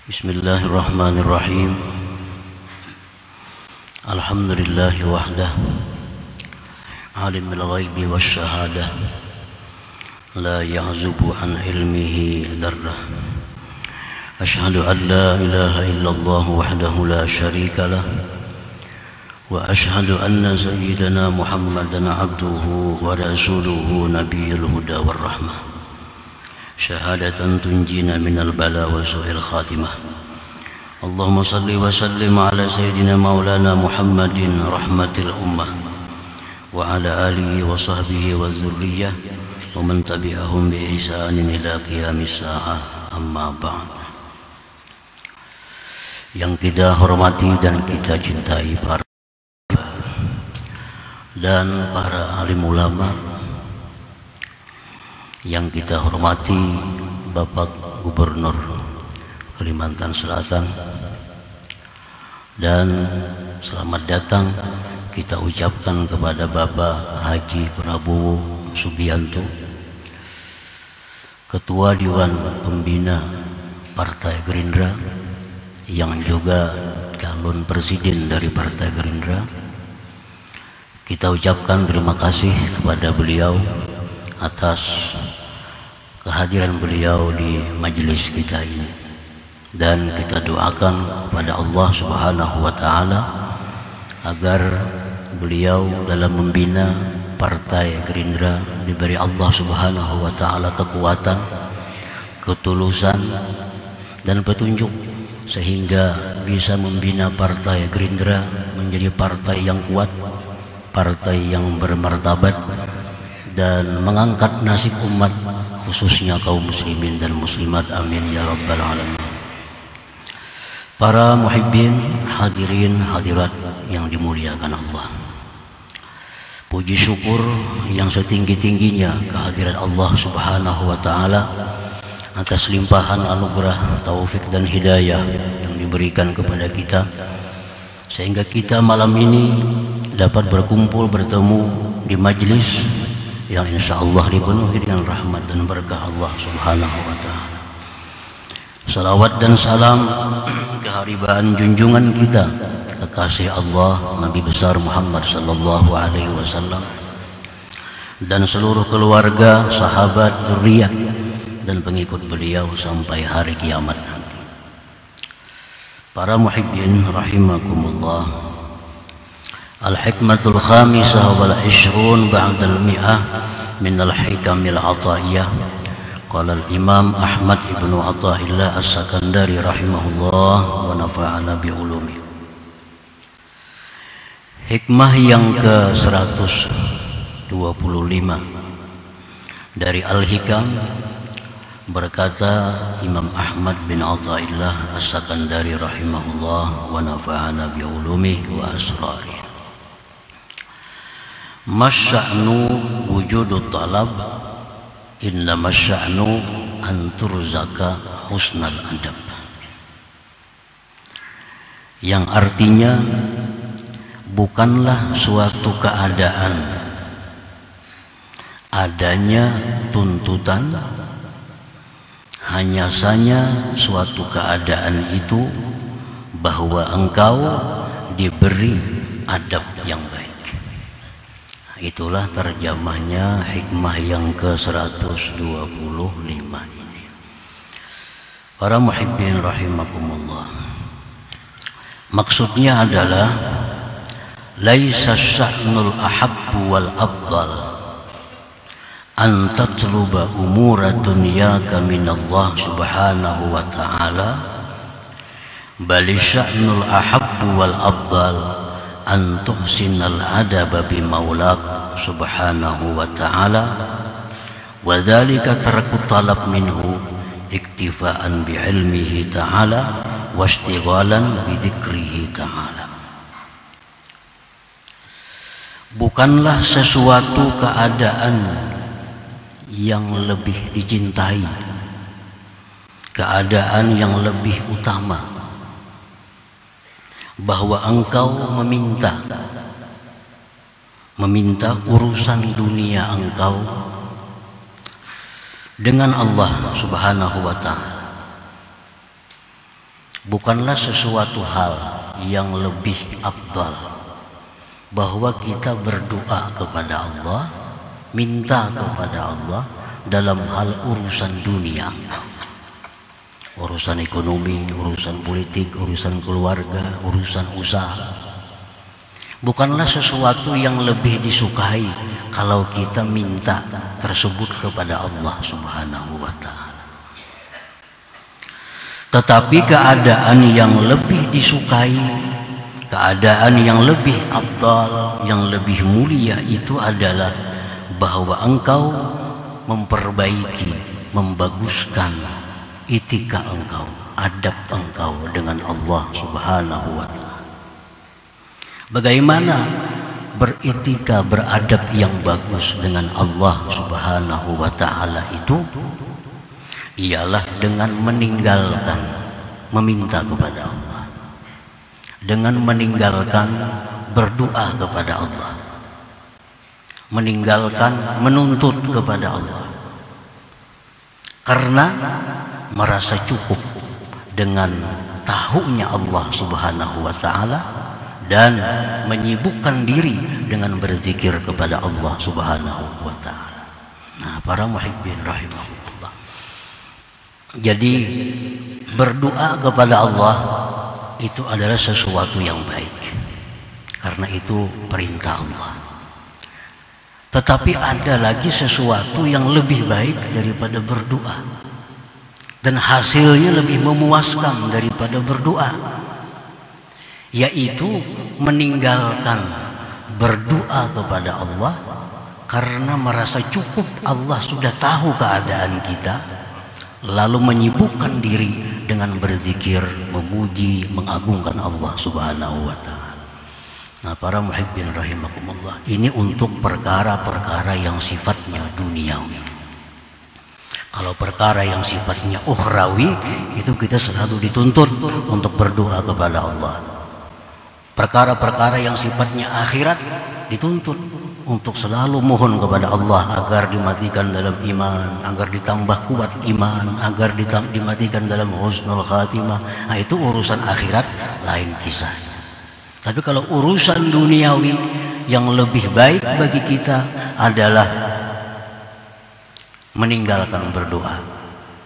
Bismillahirrahmanirrahim. Alhamdulillahi wahdah, alimul ghaibi wasyahadah, la ya'zubu an ilmihi dzarrah. Asyhadu an la ilaha illallah wahdahu la syarika lah, wa asyhadu anna sayyidana Muhammadan abduhu wa rasuluhu nabiyyul huda war rahmah. Syahadatan tunjina minal bala wa su'il khatimah. Allahumma salli wa sallim ala sayyidina maulana Muhammadin rahmatil ummah wa ala alihi wa sahbihi wa dzurriyyah wa man tabi'ahum bi ihsanin ila qiyamis saa'ah, amma ba'd. Yang kita hormati dan kita cintai para dan para alim ulama, yang kita hormati Bapak Gubernur Kalimantan Selatan, dan selamat datang kita ucapkan kepada Bapak Haji Prabowo Subianto, Ketua Dewan Pembina Partai Gerindra, yang juga calon presiden dari Partai Gerindra. Kita ucapkan terima kasih kepada beliau atas kehadiran beliau di majelis kita ini, dan kita doakan kepada Allah Subhanahu wa Ta'ala agar beliau dalam membina Partai Gerindra diberi Allah Subhanahu wa Ta'ala kekuatan, ketulusan dan petunjuk, sehingga bisa membina Partai Gerindra menjadi partai yang kuat, partai yang bermartabat, dan mengangkat nasib umat, khususnya kaum muslimin dan muslimat, amin ya rabbal alamin. Para muhibbin, hadirin hadirat yang dimuliakan Allah, puji syukur yang setinggi-tingginya kehadiran Allah Subhanahu wa Ta'ala atas limpahan anugerah, taufik dan hidayah yang diberikan kepada kita, sehingga kita malam ini dapat berkumpul bertemu di majlis yang insya Allah dipenuhi dengan rahmat dan berkah Allah Subhanahu wa Ta'ala. Salawat dan salam keharibaan junjungan kita, kekasih Allah Nabi besar Muhammad sallallahu alaihi wasallam, dan seluruh keluarga, sahabat, zuriat dan pengikut beliau sampai hari kiamat nanti. Para muhibbin rahimakumullah, Al-hikmatul khamisah wal 20 ba'dal mi'ah min al-hikamil ata'iyah. Qala al-imam Ahmad ibnu Atha'illah as-Sakandari rahimahullah wa nafa'ana bi'ulumi. Hikmah yang ke-125 dari Al-Hikam, berkata Imam Ahmad bin Atha'illah as-Sakandari rahimahullah wa nafa'ana bi'ulumi wa asrari. Masya'nu wujudut talab, inna masya'nu anturzaka husnal adab. Yang artinya, bukanlah suatu keadaan adanya tuntutan, hanya saja suatu keadaan itu bahwa engkau diberi adab yang baik. Itulah terjemahnya hikmah yang ke-125 ini. Para muhibbin rahimakumullah, maksudnya adalah laisa sya'nul ahabbu wal afdal an tatluba umura dunyaka minallah subhanahu wa ta'ala, bal sya'nul ahabbu wal afdal an tuhsinal adaba bi maulak subhanahu wa ta'ala, wa dzalika tarku talab minhu iktifaan bi ilmihi ta'ala wa ishtighalan bi dzikrihi ta'ala. Bukanlah sesuatu keadaan yang lebih dicintai, keadaan yang lebih utama, bahwa engkau meminta urusan dunia engkau dengan Allah Subhanahu wa Ta'ala, bukanlah sesuatu hal yang lebih afdal bahwa kita berdoa kepada Allah, minta kepada Allah dalam hal urusan dunia, urusan ekonomi, urusan politik, urusan keluarga, urusan usaha. Bukanlah sesuatu yang lebih disukai kalau kita minta tersebut kepada Allah Subhanahu wa ta'ala. Tetapi keadaan yang lebih disukai, keadaan yang lebih afdal, yang lebih mulia itu adalah bahwa engkau memperbaiki, membaguskan etika engkau, adab engkau dengan Allah Subhanahu wa ta'ala. Bagaimana beretika, beradab yang bagus dengan Allah Subhanahu wa ta'ala itu ialah dengan meninggalkan meminta kepada Allah, dengan meninggalkan berdoa kepada Allah, meninggalkan menuntut kepada Allah, karena merasa cukup dengan tahunya Allah Subhanahu wa ta'ala dan menyibukkan diri dengan berzikir kepada Allah Subhanahu wa ta'ala. Nah, para muhibbin rahimahullah, jadi berdoa kepada Allah itu adalah sesuatu yang baik, karena itu perintah Allah. Tetapi ada lagi sesuatu yang lebih baik daripada berdoa, dan hasilnya lebih memuaskan daripada berdoa, yaitu meninggalkan berdoa kepada Allah karena merasa cukup Allah sudah tahu keadaan kita, lalu menyibukkan diri dengan berzikir, memuji, mengagungkan Allah Subhanahu wa ta'ala. Nah, para muhibbin rahimakumullah, ini untuk perkara-perkara yang sifatnya duniawi. Kalau perkara yang sifatnya ukhrawi, itu kita selalu dituntut untuk berdoa kepada Allah. Perkara-perkara yang sifatnya akhirat dituntut untuk selalu mohon kepada Allah agar dimatikan dalam iman, agar ditambah kuat iman, agar dimatikan dalam husnul khatimah. Nah, itu urusan akhirat, lain kisahnya. Tapi kalau urusan duniawi, yang lebih baik bagi kita adalah meninggalkan berdoa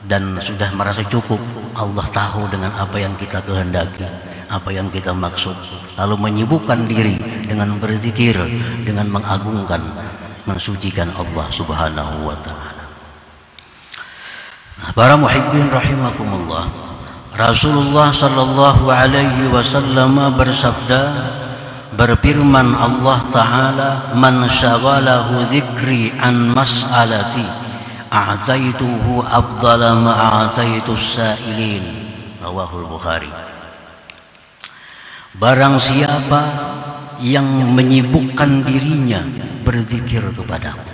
dan sudah merasa cukup. Allah tahu dengan apa yang kita kehendaki, apa yang kita maksud, lalu menyibukkan diri dengan berzikir, dengan mengagungkan, mensucikan Allah Subhanahu wa ta'ala. Nah, para muhibbin rahimakumullah, Rasulullah sallallahu alaihi wasallam bersabda, berfirman Allah Ta'ala, man syaghalahu dzikri an mas'alati a'taituhu afdala ma a'taitus sa'ilin. Rawahul Bukhari. Barang siapa yang menyibukkan dirinya berzikir kepadaku,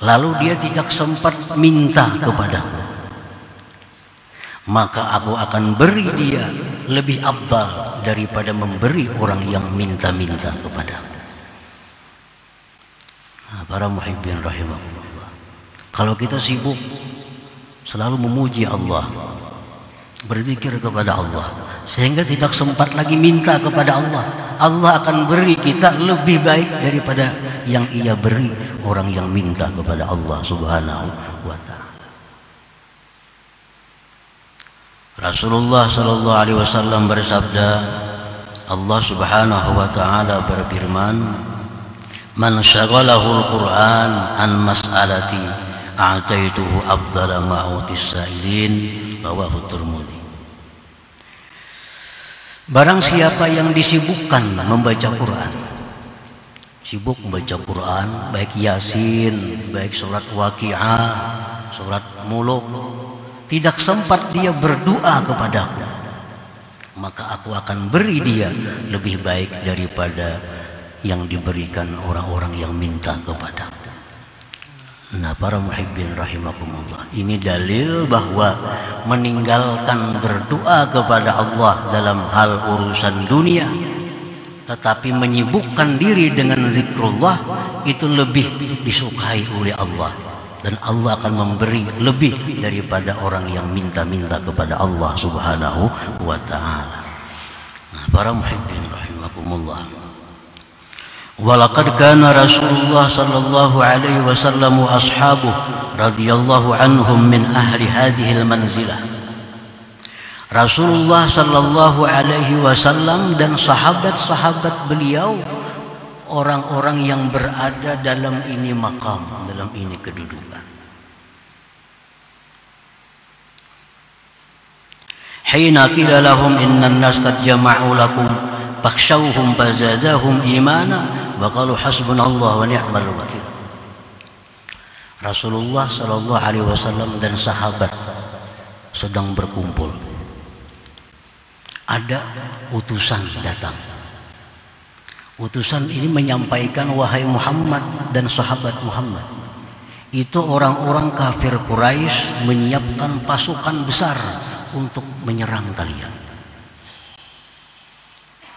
lalu dia tidak sempat minta kepadaku, maka aku akan beri dia lebih afdal daripada memberi orang yang minta-minta kepadaku. Nah, para muhibbin rahimahullah, kalau kita sibuk selalu memuji Allah, berzikir kepada Allah, sehingga tidak sempat lagi minta kepada Allah, Allah akan beri kita lebih baik daripada yang ia beri orang yang minta kepada Allah Subhanahu wa ta'ala. Rasulullah sallallahu alaihi wasallam bersabda, Allah Subhanahu wa ta'ala berfirman, man syaghalahu al-Qur'an an mas'alati a'taituhu afdala ma utis sa'ilin. Rawahu Tirmidzi. Barang siapa yang disibukkan membaca Quran, sibuk membaca Quran, baik Yasin, baik surat Waqi'ah, surat Muluk, tidak sempat dia berdoa kepadaku, maka aku akan beri dia lebih baik daripada yang diberikan orang-orang yang minta kepadaku. Nah, para muhibbin rahimakumullah, ini dalil bahwa meninggalkan berdoa kepada Allah dalam hal urusan dunia, tetapi menyibukkan diri dengan zikrullah, itu lebih disukai oleh Allah dan Allah akan memberi lebih daripada orang yang minta-minta kepada Allah Subhanahu wa ta'ala. Nah, para muhibbin rahimakumullah, walaqad kana Rasulullah sallallahu alaihi wasallam wa ashabuhu radhiyallahu anhum min ahli hadhihi al-manzilah. Rasulullah sallallahu alaihi wasallam dan sahabat-sahabat beliau orang-orang yang berada dalam ini maqam, dalam ini kedudukan. Hina qila lahum innan nas qad jama'u lakum fakhshawhum fazadahum imana wa qalu hasbunallahu wa ni'mal wakil. Rasulullah sallallahu alaihi wasallam dan sahabat sedang berkumpul. Ada utusan datang. Utusan ini menyampaikan, wahai Muhammad dan sahabat Muhammad, itu orang-orang kafir Quraisy menyiapkan pasukan besar untuk menyerang kalian.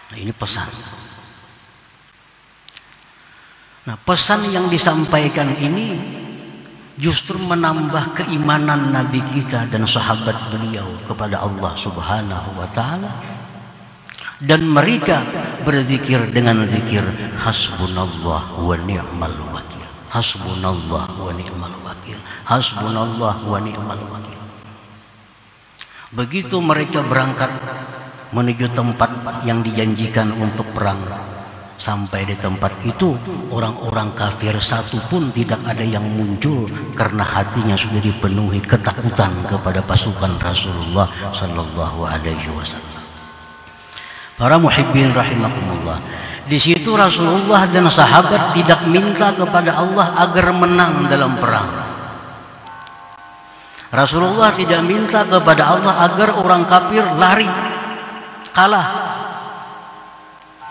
Nah, ini pesan. Nah, pesan yang disampaikan ini justru menambah keimanan Nabi kita dan sahabat beliau kepada Allah Subhanahu wa ta'ala. Dan mereka berzikir dengan zikir hasbunallah wa ni'mal wakil, hasbunallah wa ni'mal wakil, hasbunallah wa ni'mal wakil. Begitu mereka berangkat menuju tempat yang dijanjikan untuk perang, sampai di tempat itu orang-orang kafir satu pun tidak ada yang muncul karena hatinya sudah dipenuhi ketakutan kepada pasukan Rasulullah sallallahu alaihi wasallam. Para muhibbin rahimakumullah, di situ Rasulullah dan sahabat tidak minta kepada Allah agar menang dalam perang. Rasulullah tidak minta kepada Allah agar orang kafir lari, kalah.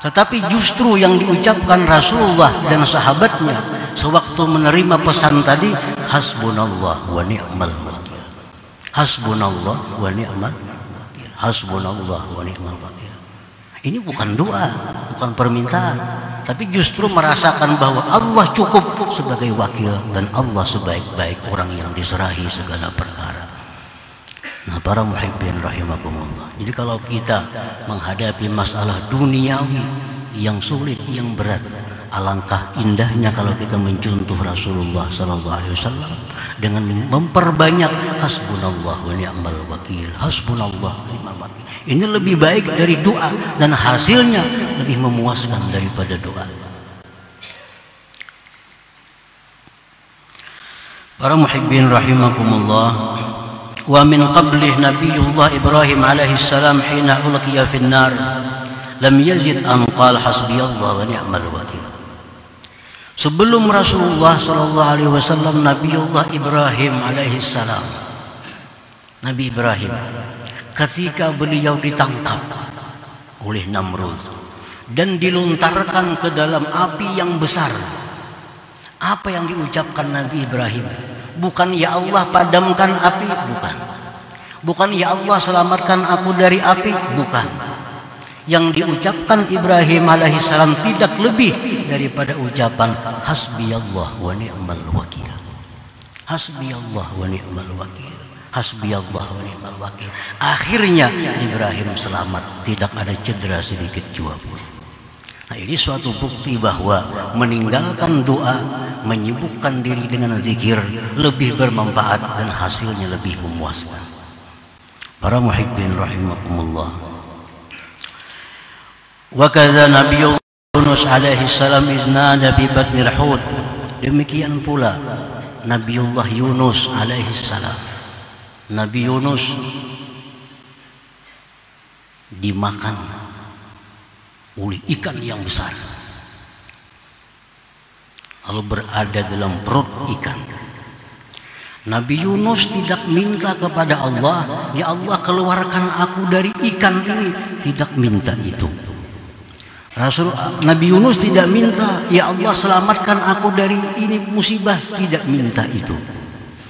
Tetapi justru yang diucapkan Rasulullah dan sahabatnya sewaktu menerima pesan tadi, hasbunallah wa ni'mal wakil, hasbunallah wa ni'mal wakil, hasbunallah wa ni'mal wakil. Ini bukan doa, bukan permintaan, tapi justru merasakan bahwa Allah cukup sebagai wakil dan Allah sebaik-baik orang yang diserahi segala perkara. Nah, para muhibbin rahimakumullah, jadi kalau kita menghadapi masalah duniawi yang sulit, yang berat, alangkah indahnya kalau kita mencontoh Rasulullah sallallahu alaihi wasallam dengan memperbanyak hasbunallah wa ni'mal wakil, hasbunallah wa ni'mal wakil. Ini lebih baik dari doa dan hasilnya lebih memuaskan daripada doa. Para muhibbin rahimakumullah, wa min qablih nabiyullah Ibrahim alaihi salam hina ulqiya fin nar lam yazid an qala hasbiyallah wa ni'mal wakil. Sebelum Rasulullah sallallahu alaihi wasallam, Nabiullah Ibrahim alaihi salam, Nabi Ibrahim, ketika beliau ditangkap oleh Namrud dan dilontarkan ke dalam api yang besar, apa yang diucapkan Nabi Ibrahim? Bukan ya Allah padamkan api, bukan. Bukan ya Allah selamatkan aku dari api, bukan. Yang diucapkan Ibrahim alaihissalam tidak lebih daripada ucapan hasbiyallah wa ni'mal wakil, hasbiyallah wa ni'mal wakil, hasbiyallah wa ni'mal wakil. Akhirnya Ibrahim selamat, tidak ada cedera sedikit jua pun. Nah, ini suatu bukti bahwa meninggalkan doa, menyibukkan diri dengan zikir lebih bermanfaat dan hasilnya lebih memuaskan. Para muhibbin rahimakumullah, wa kadza Nabiullah Yunus alaihi salam iznada bi batnil hud. Demikian pula Nabiullah Yunus alaihi salam, Nabi Yunus dimakan oleh ikan yang besar, lalu berada dalam perut ikan. Nabi Yunus tidak minta kepada Allah, ya Allah keluarkan aku dari ikan ini, tidak minta itu. Nabi Yunus tidak minta, ya Allah selamatkan aku dari ini musibah, tidak minta itu.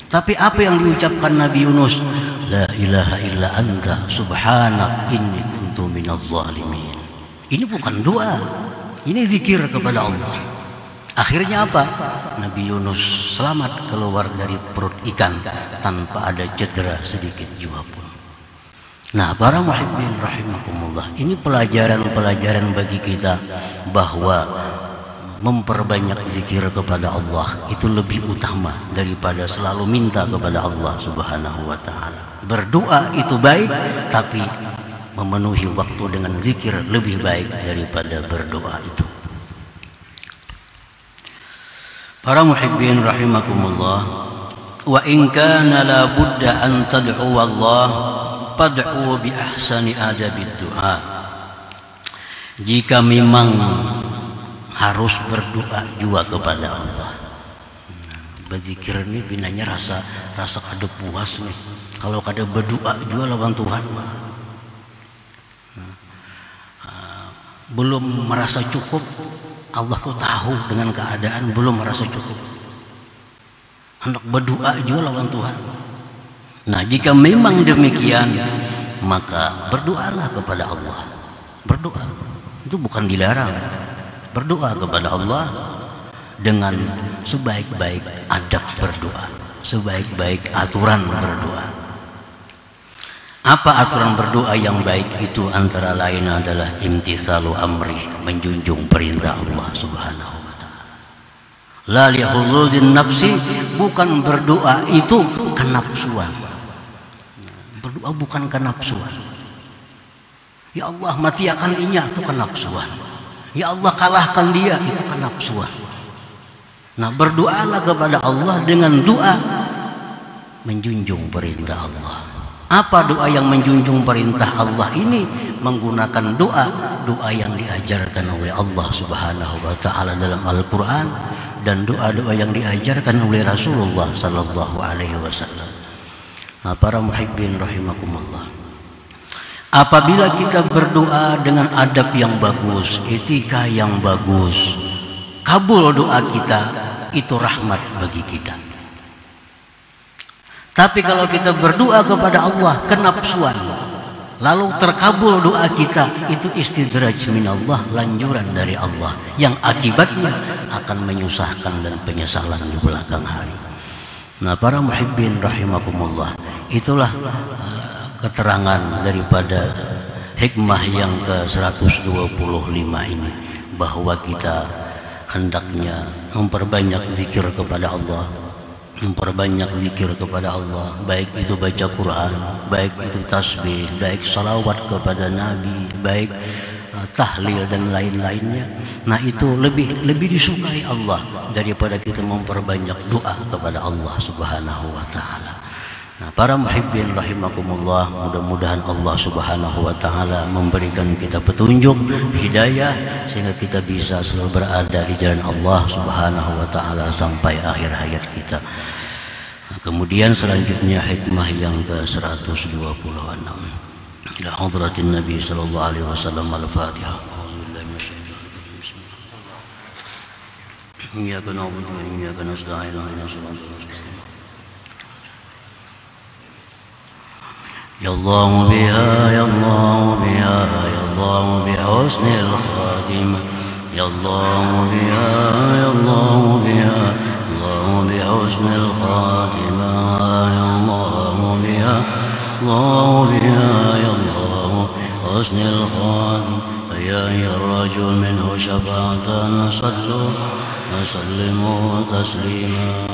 Tapi apa yang diucapkan Nabi Yunus? La ilaha illa anta subhanak inni kuntu minadh zalimin. Ini bukan doa, ini zikir kepada Allah. Akhirnya apa? Nabi Yunus selamat keluar dari perut ikan tanpa ada cedera sedikit juga pun. Nah, para muhibbin rahimakumullah, ini pelajaran-pelajaran bagi kita bahwa memperbanyak zikir kepada Allah itu lebih utama daripada selalu minta kepada Allah Subhanahu wa taala. Berdoa itu baik, tapi memenuhi waktu dengan zikir lebih baik daripada berdoa itu. Para muhibbin rahimakumullah, wa in kana la budda an tad'u Allah fad'u bi ahsani adabid du'a. Jika memang harus berdoa juga kepada Allah. Berzikir ini binanya rasa kada puas nih. Kalau kada berdoa juga lawan Tuhan mah. Belum merasa cukup, Allah tuh tahu dengan keadaan belum merasa cukup. Hendak berdoa juga lawan Tuhan. Nah, jika memang demikian, maka berdoalah kepada Allah. Berdoa itu bukan dilarang. Berdoa kepada Allah dengan sebaik-baik adab berdoa, sebaik-baik aturan berdoa. Apa aturan berdoa yang baik itu? Antara lain adalah imtithalu amri, menjunjung perintah Allah Subhanahu wa taala. La lihudzuzin nafsi, bukan berdoa itu kenapsuan. Berdoa bukan kenapsuan. Ya Allah, matiakan inya, itu kenapsuan. Ya Allah, kalahkan dia, itu kenapsuan. Nah, berdoalah kepada Allah dengan doa menjunjung perintah Allah. Apa doa yang menjunjung perintah Allah ini? Menggunakan doa yang diajarkan oleh Allah Subhanahu wa taala dalam Al-Qur'an dan doa-doa yang diajarkan oleh Rasulullah sallallahu alaihi wasallam. Nah, para muhibbin rahimakumullah, apabila kita berdoa dengan adab yang bagus, etika yang bagus, kabul doa kita, itu rahmat bagi kita. Tapi kalau kita berdoa kepada Allah kenapsuan, lalu terkabul doa kita, itu istidraj minallah, lanjuran dari Allah yang akibatnya akan menyusahkan dan penyesalan di belakang hari. Nah, para muhibbin rahimakumullah, itulah keterangan daripada hikmah yang ke-125 ini, bahwa kita hendaknya memperbanyak zikir kepada Allah, memperbanyak zikir kepada Allah, baik itu baca Quran, baik itu tasbih, baik salawat kepada Nabi, baik tahlil dan lain-lainnya. Nah, itu lebih disukai Allah daripada kita memperbanyak doa kepada Allah Subhanahu wa taala. Nah, para muhibbin rahimakumullah, mudah-mudahan Allah Subhanahu wa taala memberikan kita petunjuk, hidayah, sehingga kita bisa selalu berada di jalan Allah Subhanahu wa taala sampai akhir hayat kita. Nah, kemudian selanjutnya hikmah yang ke-126. Ila hadratin Nabi sallallahu alaihi wasallam. Al-Fatihah. Iyyaka na'budu wa iyyaka nasta'in. Ihdinas siratal mustaqim. Ya Allah biha, ya Allah biha, ya Allah bihusnil khatimah. Ya Allah biha, ya Allah biha, Allah bihusnil khatimah. Ya Allah biha, Allah biha, ya Allah husnil khatimah. Ya ayyuhar rajul minhu syafa'atan, sallu wa sallimu taslima.